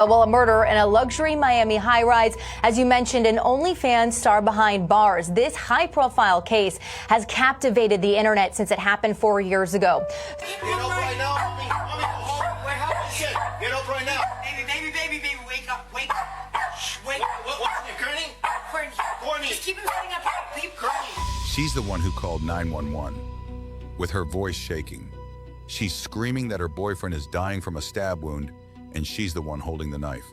Well, a murder in a luxury Miami high-rise. As you mentioned, an OnlyFans star behind bars. This high-profile case has captivated the internet since it happened 4 years ago. Get up right now. Get up right now. Baby, wake up. Wake up. What's it, Courtney? Courtney. Just keep him sitting up here. Leave Courtney. She's the one who called 911 with her voice shaking. She's screaming that her boyfriend is dying from a stab wound, and she's the one holding the knife.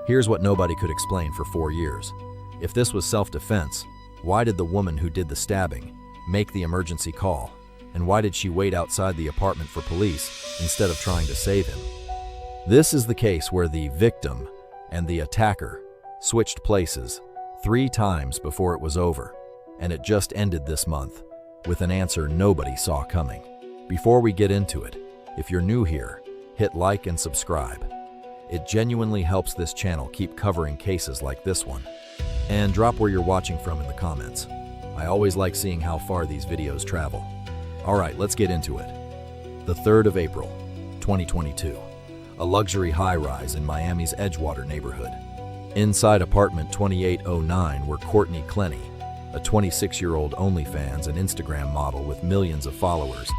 Here's what nobody could explain for 4 years. If this was self-defense, why did the woman who did the stabbing make the emergency call? And why did she wait outside the apartment for police instead of trying to save him? This is the case where the victim and the attacker switched places 3 times before it was over, and it just ended this month with an answer nobody saw coming. Before we get into it, if you're new here, hit like and subscribe. It genuinely helps this channel keep covering cases like this one. And drop where you're watching from in the comments. I always like seeing how far these videos travel. Alright, let's get into it. The 3rd of April, 2022. A luxury high-rise in Miami's Edgewater neighborhood. Inside apartment 2809 were Courtney Clenney, a 26-year-old OnlyFans and Instagram model with millions of followers,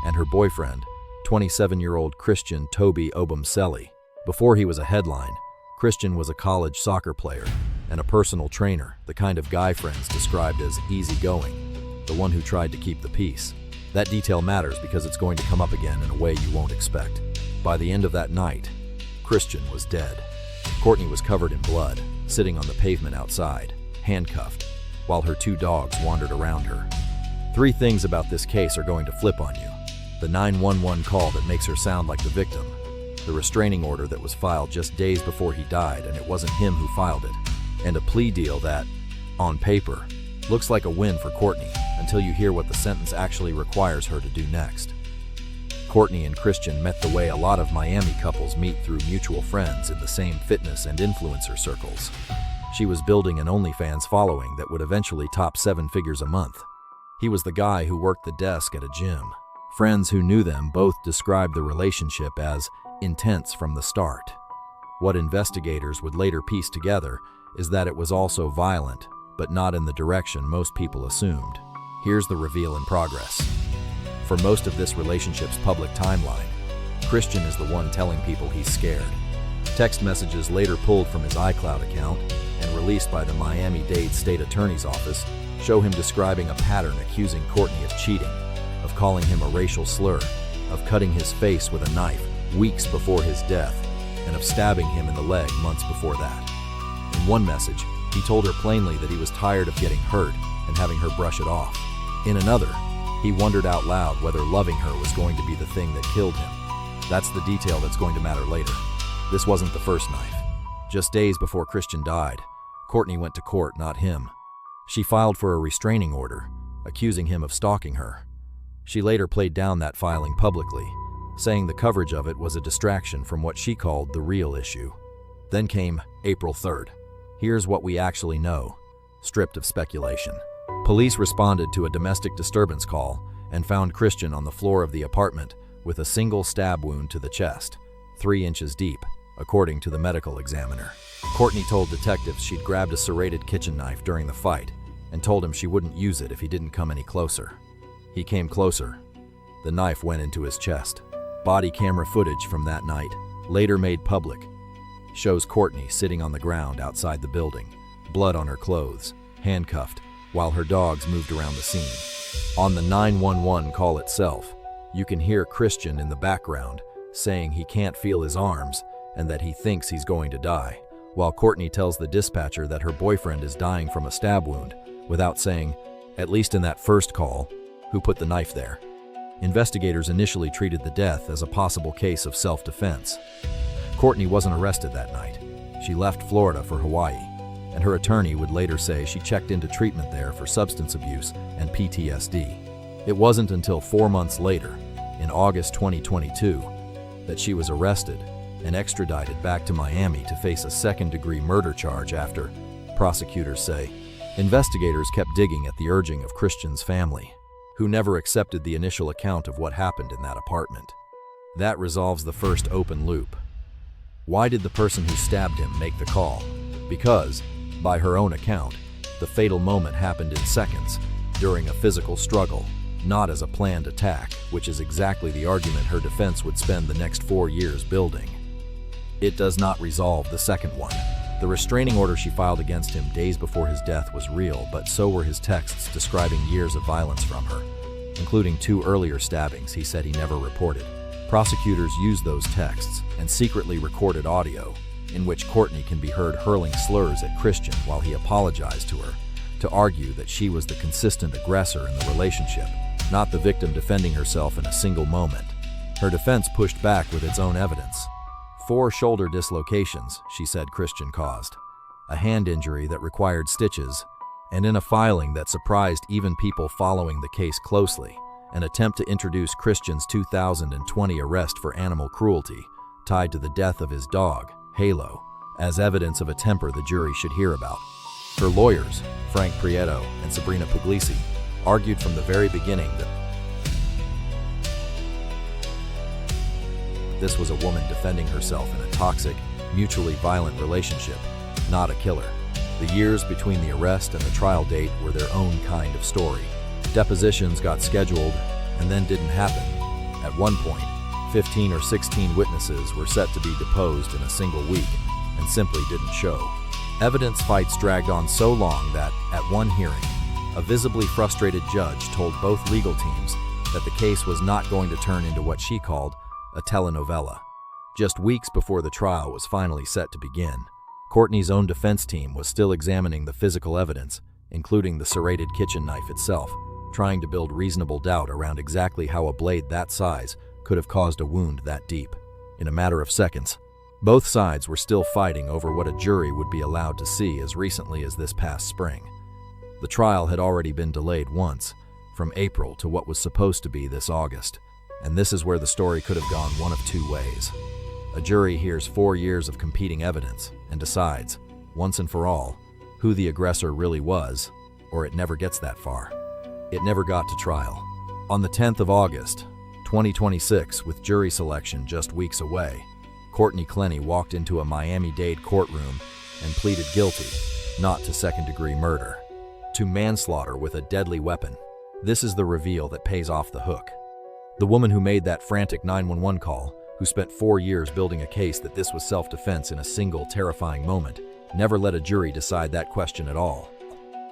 and her boyfriend, 27-year-old Christian Toby Obumseli. Before he was a headline, Christian was a college soccer player and a personal trainer, the kind of guy friends described as easygoing, the one who tried to keep the peace. That detail matters because it's going to come up again in a way you won't expect. By the end of that night, Christian was dead. Courtney was covered in blood, sitting on the pavement outside, handcuffed, while her 2 dogs wandered around her. 3 things about this case are going to flip on you. The 911 call that makes her sound like the victim, the restraining order that was filed just days before he died and it wasn't him who filed it, and a plea deal that, on paper, looks like a win for Courtney until you hear what the sentence actually requires her to do next. Courtney and Christian met the way a lot of Miami couples meet through mutual friends in the same fitness and influencer circles. She was building an OnlyFans following that would eventually top 7 figures a month. He was the guy who worked the desk at a gym. Friends who knew them both described the relationship as intense from the start. What investigators would later piece together is that it was also violent, but not in the direction most people assumed. Here's the reveal in progress. For most of this relationship's public timeline, Christian is the one telling people he's scared. Text messages later pulled from his iCloud account and released by the Miami-Dade State Attorney's Office show him describing a pattern accusing Courtney of cheating, of calling him a racial slur, of cutting his face with a knife weeks before his death, and of stabbing him in the leg months before that. In one message, he told her plainly that he was tired of getting hurt and having her brush it off. In another, he wondered out loud whether loving her was going to be the thing that killed him. That's the detail that's going to matter later. This wasn't the first knife. Just days before Christian died, Courtney went to court, not him. She filed for a restraining order, accusing him of stalking her. She later played down that filing publicly, saying the coverage of it was a distraction from what she called the real issue. Then came April 3rd. Here's what we actually know, stripped of speculation. Police responded to a domestic disturbance call and found Christian on the floor of the apartment with a single stab wound to the chest, 3 inches deep, according to the medical examiner. Courtney told detectives she'd grabbed a serrated kitchen knife during the fight and told him she wouldn't use it if he didn't come any closer. He came closer. The knife went into his chest. Body camera footage from that night, later made public, shows Courtney sitting on the ground outside the building, blood on her clothes, handcuffed, while her dogs moved around the scene. On the 911 call itself, you can hear Christian in the background saying he can't feel his arms and that he thinks he's going to die, while Courtney tells the dispatcher that her boyfriend is dying from a stab wound, without saying, at least in that first call, who put the knife there. Investigators initially treated the death as a possible case of self-defense. Courtney wasn't arrested that night. She left Florida for Hawaii, and her attorney would later say she checked into treatment there for substance abuse and PTSD. It wasn't until 4 months later, in August 2022, that she was arrested and extradited back to Miami to face a second-degree murder charge after, prosecutors say, investigators kept digging at the urging of Christian's family, who never accepted the initial account of what happened in that apartment. That resolves the first open loop. Why did the person who stabbed him make the call? Because, by her own account, the fatal moment happened in seconds, during a physical struggle, not as a planned attack, which is exactly the argument her defense would spend the next 4 years building. It does not resolve the second one. The restraining order she filed against him days before his death was real, but so were his texts describing years of violence from her, including 2 earlier stabbings he said he never reported. Prosecutors used those texts and secretly recorded audio in which Courtney can be heard hurling slurs at Christian while he apologized to her, to argue that she was the consistent aggressor in the relationship, not the victim defending herself in a single moment. Her defense pushed back with its own evidence. 4 shoulder dislocations, she said Christian caused, a hand injury that required stitches, and in a filing that surprised even people following the case closely, an attempt to introduce Christian's 2020 arrest for animal cruelty, tied to the death of his dog, Halo, as evidence of a temper the jury should hear about. Her lawyers, Frank Prieto and Sabrina Puglisi, argued from the very beginning that this was a woman defending herself in a toxic, mutually violent relationship, not a killer. The years between the arrest and the trial date were their own kind of story. Depositions got scheduled and then didn't happen. At one point, 15 or 16 witnesses were set to be deposed in a single week and simply didn't show. Evidence fights dragged on so long that, at one hearing, a visibly frustrated judge told both legal teams that the case was not going to turn into what she called a telenovela. Just weeks before the trial was finally set to begin, Courtney's own defense team was still examining the physical evidence, including the serrated kitchen knife itself, trying to build reasonable doubt around exactly how a blade that size could have caused a wound that deep. In a matter of seconds, both sides were still fighting over what a jury would be allowed to see as recently as this past spring. The trial had already been delayed once, from April to what was supposed to be this August, and this is where the story could have gone one of 2 ways. A jury hears 4 years of competing evidence and decides, once and for all, who the aggressor really was, or it never gets that far. It never got to trial. On the 10th of August, 2026, with jury selection just weeks away, Courtney Clenney walked into a Miami-Dade courtroom and pleaded guilty, not to second-degree murder, to manslaughter with a deadly weapon. This is the reveal that pays off the hook. The woman who made that frantic 911 call, who spent 4 years building a case that this was self-defense in a single terrifying moment, never let a jury decide that question at all.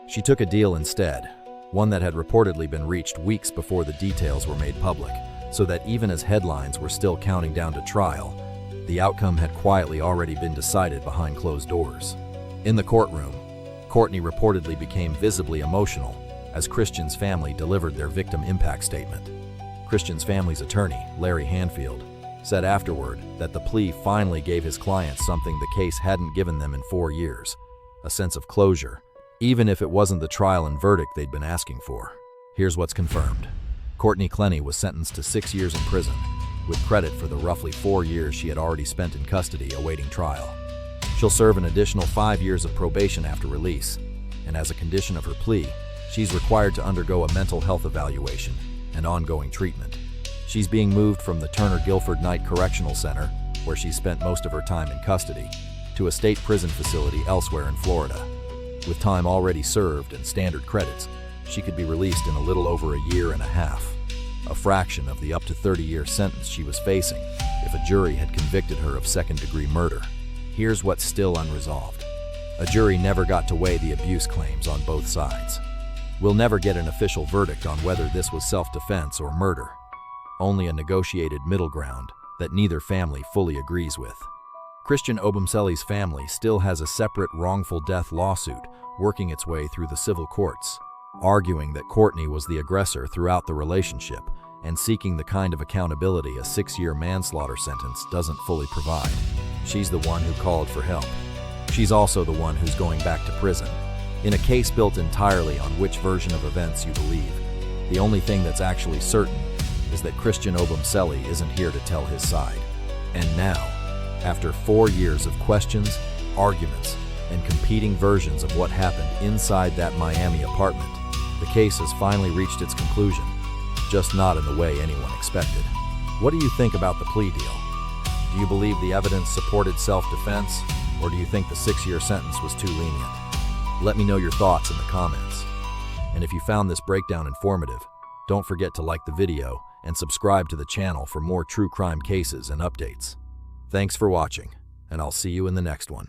She took a deal instead, one that had reportedly been reached weeks before the details were made public, so that even as headlines were still counting down to trial, the outcome had quietly already been decided behind closed doors. In the courtroom, Courtney reportedly became visibly emotional as Christian's family delivered their victim impact statement. Christian's family's attorney, Larry Hanfield, said afterward that the plea finally gave his clients something the case hadn't given them in 4 years, a sense of closure, even if it wasn't the trial and verdict they'd been asking for. Here's what's confirmed. Courtney Clenney was sentenced to 6 years in prison, with credit for the roughly 4 years she had already spent in custody awaiting trial. She'll serve an additional 5 years of probation after release, and as a condition of her plea, she's required to undergo a mental health evaluation and ongoing treatment. She's being moved from the Turner Guilford Knight Correctional Center, where she spent most of her time in custody, to a state prison facility elsewhere in Florida. With time already served and standard credits, she could be released in a little over a year and a half, a fraction of the up to 30-year sentence she was facing if a jury had convicted her of second-degree murder. Here's what's still unresolved. A jury never got to weigh the abuse claims on both sides. We'll never get an official verdict on whether this was self-defense or murder, only a negotiated middle ground that neither family fully agrees with. Christian Obumseli's family still has a separate wrongful death lawsuit working its way through the civil courts, arguing that Courtney was the aggressor throughout the relationship and seeking the kind of accountability a 6-year manslaughter sentence doesn't fully provide. She's the one who called for help. She's also the one who's going back to prison. In a case built entirely on which version of events you believe, the only thing that's actually certain is that Christian Obumseli isn't here to tell his side. And now, after 4 years of questions, arguments, and competing versions of what happened inside that Miami apartment, the case has finally reached its conclusion, just not in the way anyone expected. What do you think about the plea deal? Do Do you believe the evidence supported self-defense, or do you think the 6-year sentence was too lenient? Let me know your thoughts in the comments. And if you found this breakdown informative, don't forget to like the video and subscribe to the channel for more true crime cases and updates. Thanks for watching, and I'll see you in the next one.